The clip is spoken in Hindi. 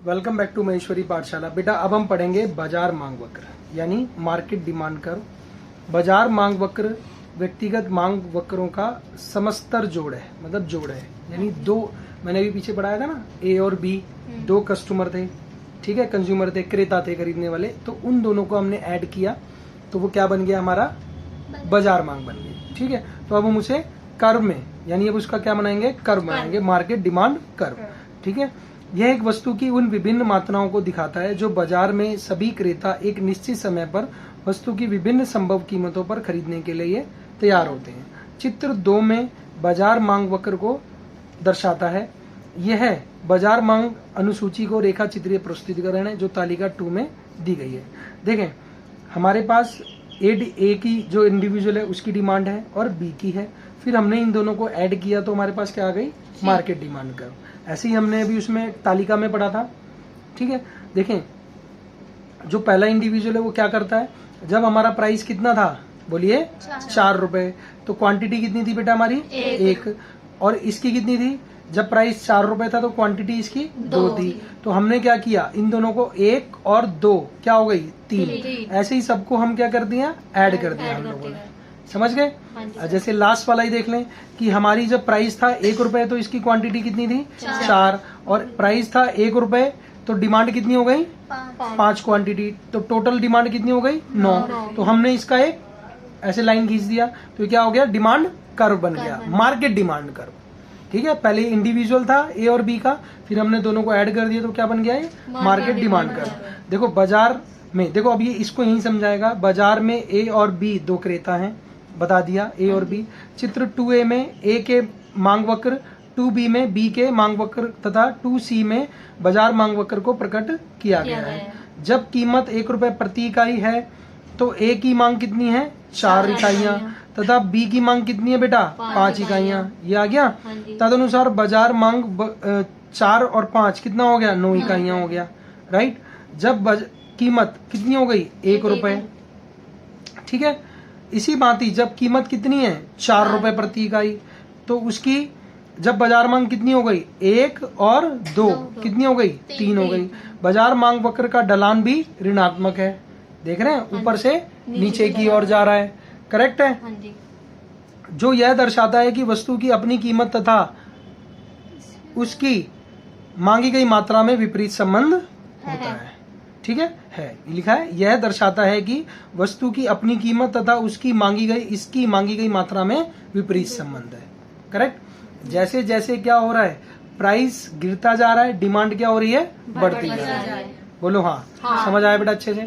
वेलकम बैक टू महेश्वरी पाठशाला। बेटा अब हम पढ़ेंगे बाजार मांग वक्र यानी मार्केट डिमांड कर्व। बाजार मांग वक्र व्यक्तिगत मांग वक्रों का समस्तर जोड़ है, मतलब जोड़ है। यानी दो, मैंने अभी पीछे पढ़ाया था ना, ए और बी दो कस्टमर थे, ठीक है, कंज्यूमर थे, क्रेता थे, खरीदने वाले। तो उन दोनों को हमने ऐड किया तो वो क्या बन गया, हमारा बाजार मांग बन गई। ठीक है, तो अब हम उसे कर्व में, यानी अब उसका क्या बनाएंगे, कर्व बनाएंगे, मार्केट डिमांड कर्व। ठीक है, यह एक वस्तु की उन विभिन्न मात्राओं को दिखाता है जो बाजार में सभी क्रेता एक निश्चित समय पर वस्तु की विभिन्न संभव कीमतों पर खरीदने के लिए तैयार होते हैं। चित्र 2 में बाजार मांग वक्र को दर्शाता है। यह बाजार मांग अनुसूची को रेखा चित्रीय प्रस्तुतिकरण है जो तालिका 2 में दी गई है। देखें, हमारे पास ए की जो इंडिविजुअल है उसकी डिमांड है और बी की है, फिर हमने इन दोनों को ऐड किया तो हमारे पास क्या आ गई, मार्केट डिमांड कर्व। ऐसे ही हमने अभी उसमें तालिका में पढ़ा था। ठीक है, देखें, जो पहला इंडिविजुअल है वो क्या करता है, जब हमारा प्राइस कितना था, बोलिए 4 रुपए, तो क्वांटिटी कितनी थी बेटा हमारी, 1। और इसकी कितनी थी, जब प्राइस 4 रुपए था तो क्वांटिटी इसकी 2 थी। तो हमने क्या किया, इन दोनों को 1 और 2 क्या हो गई, 3। ऐसे ही सबको हम क्या कर दिया, ऐड कर दिया हम लोगों ने। समझ गए। जैसे लास्ट वाला ही देख लें कि हमारी जब प्राइस था 1 रुपए तो इसकी क्वांटिटी कितनी थी, 4, और प्राइस था 1 रुपए तो डिमांड कितनी हो गई, 5 क्वांटिटी, तो टोटल डिमांड कितनी हो गई, 9। तो हमने इसका एक ऐसे लाइन खींच दिया तो क्या हो गया, डिमांड कर्व बन गया, मार्केट डिमांड कर्व। ठीक है, पहले इंडिविजुअल था ए और बी का, फिर हमने दोनों को ऐड कर दिया तो क्या बन गया है, मार्केट डिमांड कर्व। देखो बाजार में, देखो अब ये इसको यही समझाएगा। बाजार में ए और बी दो क्रेता हैं, बता दिया, ए और बी। चित्र 2A में ए के मांग वक्र, 2B में बी के मांग वक्र तथा 2C में बाजार मांग वक्र को प्रकट किया गया है। जब कीमत 1 रुपए प्रति इकाई है तो ए की मांग कितनी है, 4 इकाइयां, तथा बी की मांग कितनी है बेटा, 5 इकाइयां। ये आ गया। तदनुसार बाजार मांग 4 और 5 कितना हो गया, 9 इकाइयां हो गया। राइट, जब कीमत कितनी हो गई, 1 रुपए। ठीक है, इसी भांति जब कीमत कितनी है, 4 रुपए प्रति इकाई, तो उसकी जब बाजार मांग कितनी हो गई, 1 और 2 कितनी हो गई, 3 हो गई। बाजार मांग वक्र का ढलान भी ऋणात्मक है, देख रहे हैं, ऊपर से नीचे की ओर जा रहा है। करेक्ट है, जो यह दर्शाता है कि वस्तु की अपनी कीमत तथा उसकी मांगी गई मात्रा में विपरीत संबंध होता है। ठीक है, लिखा है, यह दर्शाता है कि वस्तु की अपनी कीमत तथा उसकी इसकी मांगी गई मात्रा में विपरीत संबंध है। करेक्ट, जैसे जैसे क्या हो रहा है, प्राइस गिरता जा रहा है, डिमांड क्या हो रही है, बढ़ती जा रही है। बोलो हाँ, समझ आया बेटा अच्छे से।